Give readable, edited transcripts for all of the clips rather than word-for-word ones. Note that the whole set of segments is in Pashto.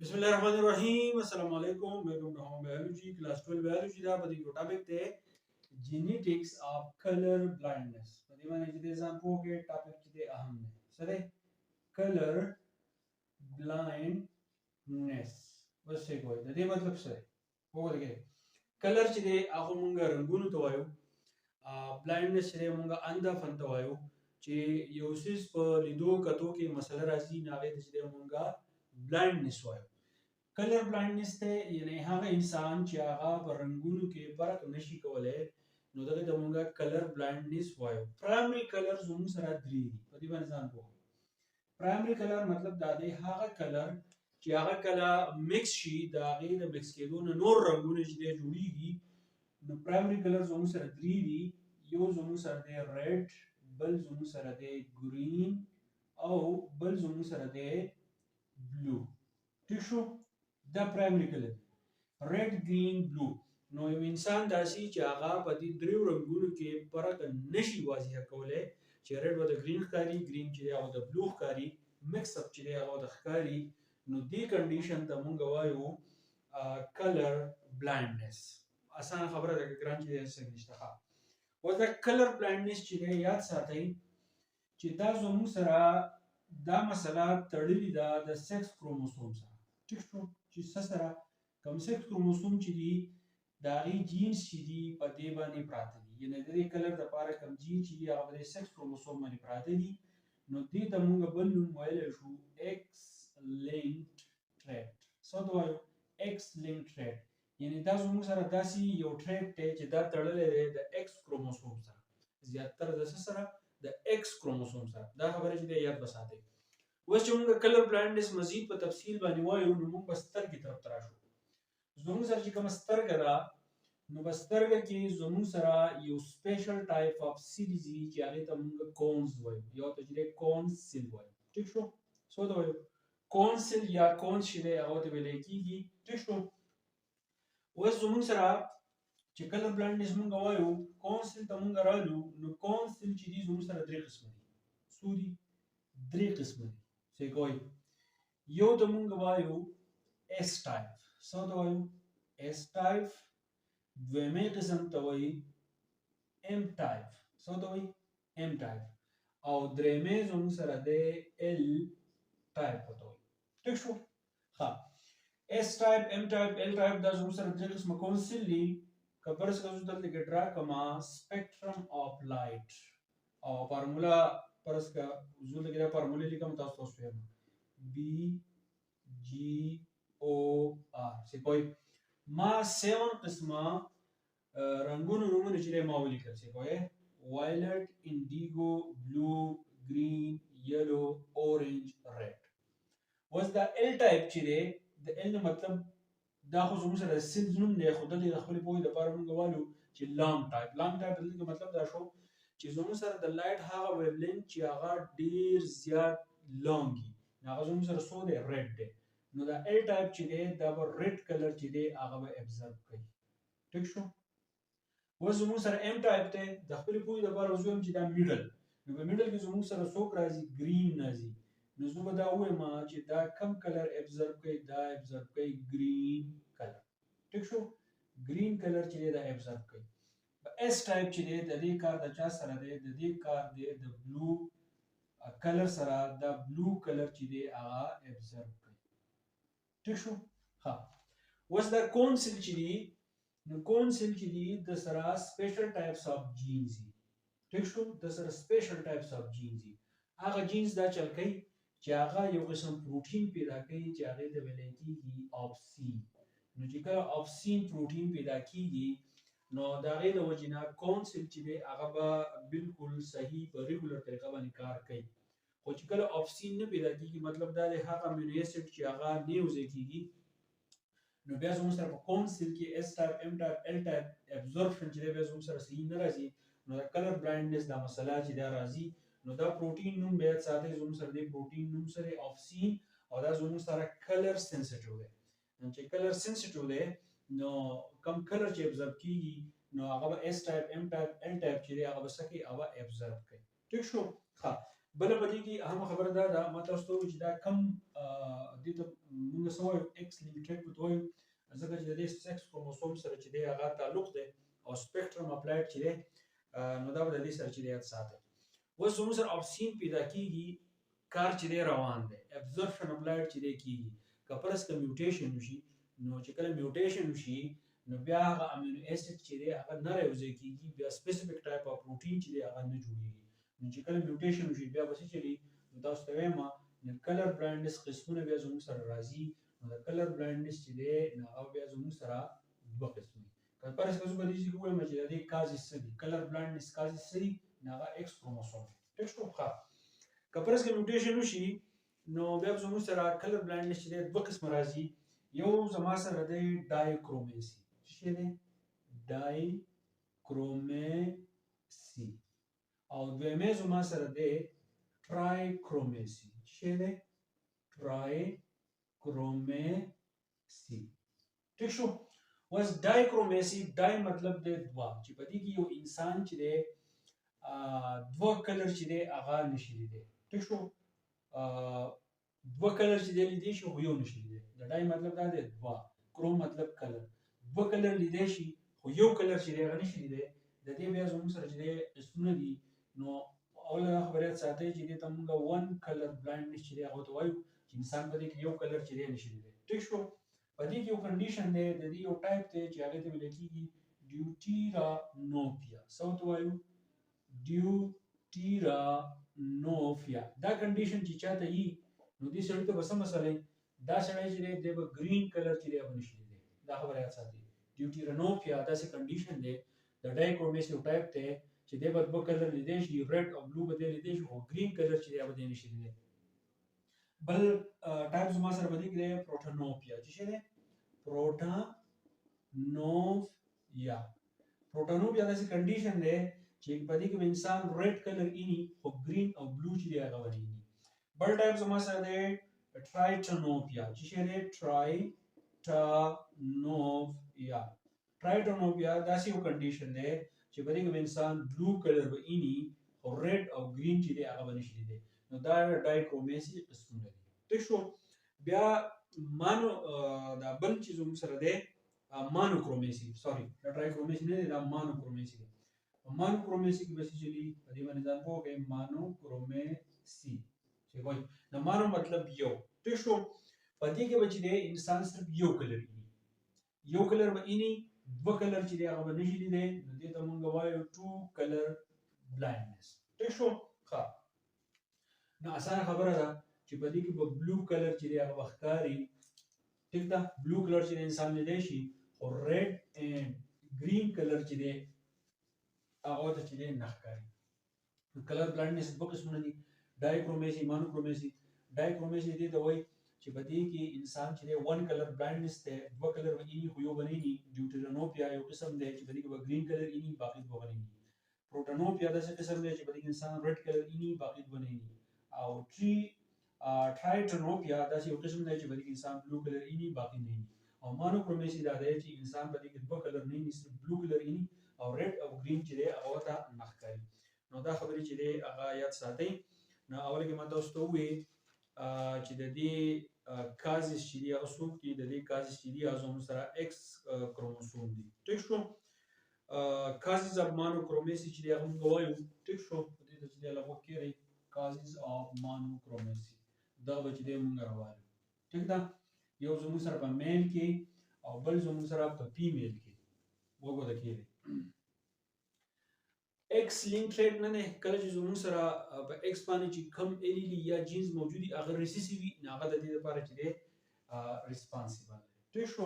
बिस्मिल्लाहिर्रहमानिर्रहीम अस्सलाम वालेकुम welcome to home biology class 12 biology दा पदी को टॉपिक थे जेनेटिक्स ऑफ कलर ब्लाइंडनेस पदी माने जिदे जान को के टॉपिक जिदे अहम है सरे कलर ब्लाइंडनेस बस से कोई दे मतलब सरे हो गए कलर जिदे आखो मुंगा रंगुन तो आयो ब्लाइंडनेस जिदे मुंगा अंधा फन तो आयो चे योसिस प लिदो कतो के मसला राजी नागे जिदे मुंगा ब्लाइंडनेस वायो colour blindness ته یعنی هغه انسان چې هغه په رنگونو کې فرق نشي کولای نو دغه د مونږه کلر بلایندنس وایو پرایمری کلر زموږ سره درې دي په دې باندې ځان پوهه پرایمری کلر مطلب دا دی هغه کلر چې هغه کله مکس شي دا هغه د مکس کېدو نه نور رنگونه چې دی جوړیږي نو پرایمری کلر زموږ سره درې دي یو زموږ سره دی ریډ بل زموږ سره دی ګرین او بل زموږ سره دی بلو ٹھیک شو دا پرایمری کلر ریډ گرین بلو نو یو انسان داسي چې هغه په دې دریو رنگونو کې فرق نشي واضح کولای چې ریډ و د گرین ښکاری گرین چې هغه د بلو ښکاری مکس اپ چې هغه د ښکاری نو دې کنډیشن ته مونږ وایو کلر بلایندنس آسان خبره ده ګران چې څه نشته او دا کلر بلایندنس چې یاد ساتئ چې دا زموږ سره دا مسله تړلې ده د سکس کروموسوم سره ټیک شو چې سره کوم سکس کروموسوم چې دی دا غي جینز چې دی په دې باندې پراته دي یعنی د دې کلر د لپاره کوم جین چې دی هغه د سکس کروموسوم باندې پراته دي نو دې ته موږ بل نوم ویلی شو ایکس لینکډ ټریټ څه ته وایو ایکس لینکډ ټریټ یعنی دا زموږ سره داسې یو ټریټ دی چې دا تړلی دی د ایکس کروموسوم سره زیاتره د څه سره د ایکس کروموسوم سره دا خبره چې دی یاد وساتئ اوس چې موږ کلر بلایندنس مزید په تفصیل باندې وایو نو موږ به سترګې طرف ته راشو زموږ سره چې کومه سترګه ده نو په سترګه کې زموږ سره یو سپیشل ټایپ اف سیلز دي چې هغې ته موږ کونز وایو یو ته چې دی کونز سیل وایو ټیک شو څه ته وایو کونز سیل یا کونز چې دی هغه ته ویلی کېږي ټیک شو اوس زموږ سره چې کلر بلایندنس موږ وایو کونز سیل ته موږ رالو نو کونز سیل چې دي زموږ سره درې قسمه دي څو دي درې قسمه دي څه کوي یو ته موږ وایو اس ټایپ څه ته وایو اس ټایپ دویمه قسم ته وایي ام ټایپ څه ته وایي ام ټایپ او درېمه زموږ سره دی ال ټایپ ته وایي ټیک شو ها اس ټایپ ام ټایپ ال ټایپ دا زموږ سره درې قسمه کونسل دي کبرس کا دلته کې ډرا کما سپیکټرم اف لایټ او فارمولا پرس کا زول کې دا فارموله لیکم تاسو وایم بی جی او آر سی کوئی ما 7 قسمه رنگونو نومونه چې ما ولیکل سی کوئی وایلټ انډیګو بلو گرین یلو اورنج ریډ وز دا ال ټایپ چې دی د ال مطلب دا خو زموږ سره سیلز نوم دی خو دلته د خپلې پوهې لپاره موږ وایو چې لانګ ټایپ دلته مطلب دا شو چې زموږ سره د لایټ هغه ویولینګ چې هغه ډیر زیات لانګ وي هغه زموږ سره څو دی ریډ دی نو دا ال ټایپ چې دی دا به ریډ کلر چې دی هغه به ابزرو کوي ټیک شو اوس زموږ سره ام ټایپ دی د خپلې پوهې لپاره زه وایم چې دا میډل نو په میډل کې زموږ سره څوک راځي ګرین راځي نو زه به دا ووایم چې دا کم کلر ابزرو کوي دا ابزرو کوي ګرین کلر ټیک شو ګرین کلر چې دی دا ابزرو کوي اس ټایپ چې دی د دې کار د چا سره دی د دې کار دی د بلو کلر سره دا بلو کلر چې دی هغه ابزرو کوي ټیک شو ها اوس دا کونسل چې دی نو کونسل چې دی د سره سپیشل ټایپس اف جینز دي ټیک شو د سره سپیشل ټایپس اف جینز دي هغه جینز دا چل کوي چې هغه یو قسم پروتین پیدا کوي چې هغه د ویل کېږي اپسین نو چې کله اپسین پروتین پیدا کیږي نو دا غي د وجینا کونسل چې دی هغه به بالکل صحیح په ریګولر طریقه باندې کار کوي خو چې کله اپسین نه پیدا کیږي مطلب دا دی هغه امینو اسید چې هغه نه وځي کیږي نو بیا زموږ سره په کونسل کې اس ټایپ ام ټایپ ال ټایپ ابزورپشن چې دی بیا زموږ سره صحیح نه راځي نو دا کلر بلایندنس دا مسله چې دا راځي نو دا پروتین نوم بیا ساتي زموږ سره دی پروتین نوم سره اپسین او دا زموږ سره کلر سنسټیو دی چې کلر سنسټیو دی نو کم کلر چې ابزرو کیږي نو هغه به اس ټایپ ام ټایپ ال ټایپ چې دی هغه به سکی هغه ابزرو کوي ټیک شو ها بل په دې کې اهم خبره دا ده ما تاسو ته وویل چې دا کم دې ته موږ څه وایو ایکس لینکډ ورته وایو ځکه چې د دې سکس کروموسوم سره چې دی هغه تعلق دی او سپیکټرم اپلایډ چې دی نو دا به د دې سره چې دی یاد ساتئ. اوس زموږ سره ابسین پیدا کېږي کار چې دی روان دی ابزرپشن اپلایډ چې دی کېږي که فرض که میوټیشن وشي نو چې کله میوټیشن وشي نو بیا هغه امینو اسید چې دی هغه نه راوځي کېږي بیا سپیسیفیک ټایپ اف پروټین چې دی هغه نه جوړېږي. نو چې کله میوټیشن وشي بیا به څه چلي نو تاسو ته وایم نو کلر بلایندنس قسمونه بیا زموږ سره راځي. نو د کلر بلایندنس چې دی نو هغه بیا زموږ سره دوه قسم دي. که فرض که زه په دې کې ووایم چې د دې کازز څه دي کلر بلایندنس کازز څه دي نو هغه ایکس کروموسوم دی. ټیک شو. ښه که فرض که میوټیشن وشي نو بیا زموږ سره کلر بلایندنس چې دی دوه قسمه راځي. یو زما سره دی ډایکرومیسي څه دی ډایکرومیسي او دویمه زما سره دی ټرایکرومیسي څه دی ټرایکرومیسي. ٹھیک شو. اوس ډایکرومیسي ډای مطلب دی دوه چې په دې کې یو انسان چې دی دوه کلر چې دی هغه نشي لیدلی. ٹھیک شو. دوه کلر چې دی لیدلی شي خو یو نشي لیدلی. د ډای مطلب دا دی دوه کروم مطلب کلر دوه کلر لیدلی شي خو یو کلر چې دی هغه نشي لیدلی. د دې بیا زموږ سره چې دی قسمونه دي نو اوله خبره ساتئ چې دې ته موږ ون کلر بلایندنس چې دی هغه ته وایو چې انسان په دې کې یو کلر چې دی نشي لیدلی. ټیک شو. په دې کې یو کنډیشن دی د دې یو ټایپ دی چې هغې ته ویل کېږي ډیوټیرانوپیا. څه ورته وایو ډیوټیرانوپیا. دا کنډیشن چې چاته وي نو دې سړي ته به څه مسله وي دا سړی چې دی دی به ګرین کلر چې دی هغه نشي لیدلی. دا خبره یاد ساتئ ډیوټیرانوپیا داسې کنډیشن دی د ډایکرومیسي یو ټایپ دی چې دی به دوه کلر لیدلی شي ریډ او بلو به دی لیدلی شي خو ګرین کلر چې دی هغه به دی نشي لیدلی. بل ټایپ زما سره په دې کې دی پروټانوپیا. چې څه دی پروټانوپیا. پروټانوپیا داسې کنډیشن دی چې په دې کې به انسان ریډ کلر اینی خو ګرین او بلو چې دی هغه به نه اینی. بل ټایپ زما سره دی ټرایټانوپیا. چې څه دی ټرایټانوپیا. ټرایټانوپیا داسې یو کنډیشن دی چې په دې کې به انسان بلو کلر به اینی خو ریډ او ګرین چې دی هغه به نشي لیدلی. نو دا ډایکرومیسي قسمونه دي. ٹھیک شو. بیا مانو دا بل چې زموږ سره دی مانوکرومیسي سوري دا ټرایکرومیسي نه دی دا مانوکرومیسي دی. مانوکرومیسي کې به څه چلي په دې باندې ځان پوه کړئ مانوکرومیسي چې وایي نو مانو مطلب یو. ٹھیک شو. په دې کې به چې دی انسان صرف یو کلر اینی یو کلر به اینی دوه کلر چې دی هغه به نشي لیدلی. نو دې ته موږ وایو ټو کلر بلایندنس. ٹھیک شو. ښه نو اسانه خبره ده چې په دې کې به بلو کلر چې دی هغه به ښکاري. ټیک ده. بلو کلر چې انسان لیدلی شي خو ریډ اینډ ګرین کلر چې دی هغه ته چې دی نه ښکاري. نو کلر بلایندنس دوه قسمونه دي ډایکرومیسي مانوکرومیسي. ډایکرومیسي دې ته وایي چې په دې کې انسان چې دی ون کلر بلایندنس دی دوه کلر به اینی خو یو به نه اینی. ډیوټیرانوپیا یو قسم دی چې په دې کې به ګرین کلر اینی باقي دوه به نه اینی. پروټانوپیا داسې قسم دی چې په دې کې انسان ریډ کلر اینی باقي دوه نه اینی. او ټرایټانوپیا داسې یو قسم دی چې په دې کې انسان بلو کلر اینی باقي نه اینی. او مانوکرومیسي دا دی چې انسان په دې کې دوه کلر نه اینی صرف بلو کلر اینی او ریډ او ګرین چې دی هغه ته نه ښکاري. نو دا خبرې چې دی هغه یاد ساتئ. نو اول کې ما تاسو ته وویل چې د دې کازز چې دی هغه څوک دي د دې کازز چې دی هغه زموږ سره ایکس کروموسوم دي. ټیک شو. کازز اف مانوکرومیسي چې دی هغه موږ وایو. ټیک شو. په دې ته چې دی لغوه کېږئ causes of monochromacy دا به چې دی موږ راوالو. ټیک ده. یو زموږ سره په میل کې او بل زموږ سره په فیمیل کې وګوره کېږي. ایکس لینکډ نه دی کله چې زموږ سره په ایکس باندې چې کم الیلی یا جینز موجود وي هغه ریسیسیو وي نو هغه د دې لپاره چې دی ریسپانسیبل دی. ټیک شو.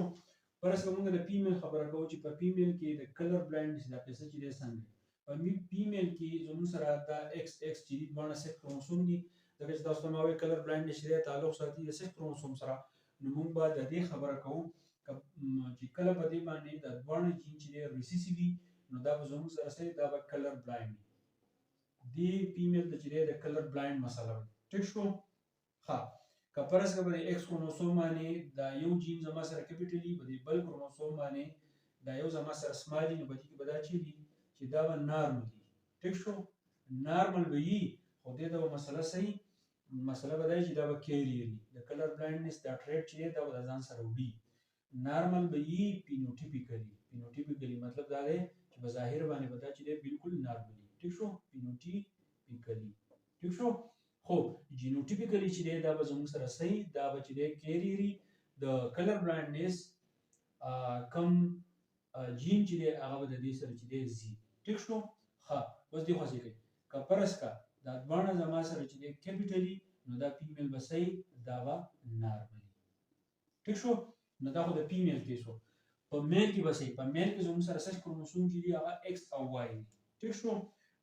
فرض که موږ د فیمیل خبره کوو چې په فیمیل کې د کلر بلایندنس دا قصه چې دی څنګه په فیمیل کې زموږ سره دا ایکس ایکس چې دي دواړه سکس کروموسوم دي. ځکه چې تاسو ته ما وایي کلر بلایندنس چې دی تعلق ساتي د سکس کروموسوم سره. نو موږ به د دې خبره کوو چې کله په دې باندې د دواړه جین چې دی ریسیسیو وي نو دا به زموږ سره څه دا به کلر بلایند وي. دې فیمیل ته چې دی د کلر بلایند مسله وي. ټیک شو. ښه که فرض که په دې ایکس کروموسوم باندې دا یو جین زما سره کیپیټل وي په دې بل کروموسوم باندې دا یو زما سره سمال وي نو په دې کې به دا چې دي چې دا به نارمل وي. ټیک شو. نارمل به وي خو دې ته به مسله صحیح مسله به دا چې دا به کیریري د کلر بلایندنس دا ټریټ چې دی دا به د ځان سره وړي نارمل به یي پینوټیپیکلی مطلب دا دی چې په ظاهر باندې به دا چې دی بالکل نارملي ټیک شو پینوټیپیکلی ټیک شو خو جینوټیپیکلی چې دی دا به زموږ سره صحیح دا به چې دی کیریري د کلر بلایندنس کم جین چې دی هغه به د دې سره چې دی زی ټیک شو ښه اوس دې خاصه کوي که فرض کا دا دواړه زما سره چې دی کیپیټلی نو دا فیمیل به صحیح دا به نارملي ټیک شو نو دا خو د فیمیل کې شو په میل کې به صحیح په میل کې زموږ سره سچ کروموسوم چې دی هغه ایکس او واي ټیک شو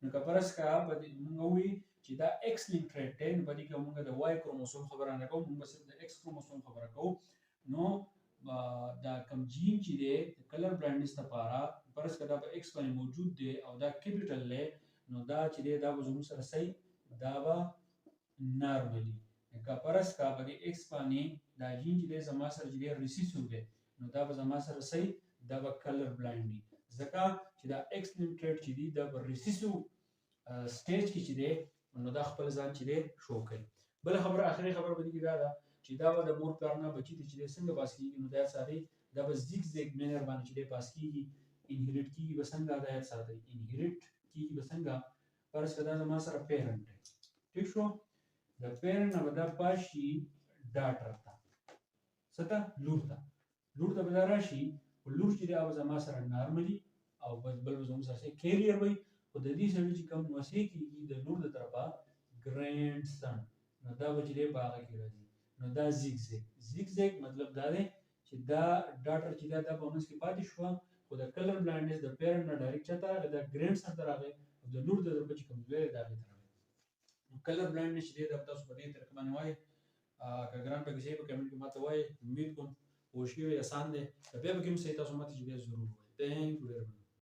نو که فرض کا په موږ وی چې دا ایکس لینک ټریټ دی نو په دې کې موږ د واي کروموسوم خبره نه کوو موږ صرف د ایکس کروموسوم خبره کوو نو دا کم جین چې دی کلر بلایندنس لپاره فرض کړه دا په ایکس باندې موجود دی او دا کیپیټل دی نو دا چې دی دا به زموږ سره صحیح دا به نارملي که فرض کړه په ایکس باندې دا جین چې دی زما سره چې دی ریسیسیو دی نو دا به زما سره صحیح دا به کلر بلایند دی ځکه چې دا ایکس لینک ټریټ چې دی دا په ریسیسیو سټیج کې چې دی نو دا خپل ځان چې دی شو کوي بل خبره اخري خبره به دې دا ده چې دا به د مور پلار نه بچی چې دی څنګه پاس کیږي نو دا ساري دا به زیګ زیګ مینر باندې چې دی پاس کیږي انهریټ کیږي به څنګه دا یاد ساتي انهریټ کیږي به څنګه فرض کړه دا ما سره پیرنټ دی ٹھیک شو د پیرنټ نه دا پاشي ډاټر ته ستا لور ته به راشي او لور چې دا زما سره نارملي او بل زموږ سره کیریئر وي خو د دې سره چې کوم وسې کیږي د لور د طرفه ګرینډ سن نو دا به چې دی په هغه کې راځي نو دا زیګ زیګ مطلب دا دی چې دا ډاټر چې دا په موږ کې پاتې شو خو د کلر بلایندنس د پیرنټ نه ډایرکټ چاته راغی دا ګرینډ سن ته راغی او د لور د طرفه چې کوم ځای دا راغی کلر بلایندنس چې دی دا تاسو په دې طریقه باندې وایي که ګران په کیسه په کمنټ کې ماته وایي امید کوم پوښتنه آسان ده بیا به کوم څه تاسو ماته چې ضرور وایي ثانک یو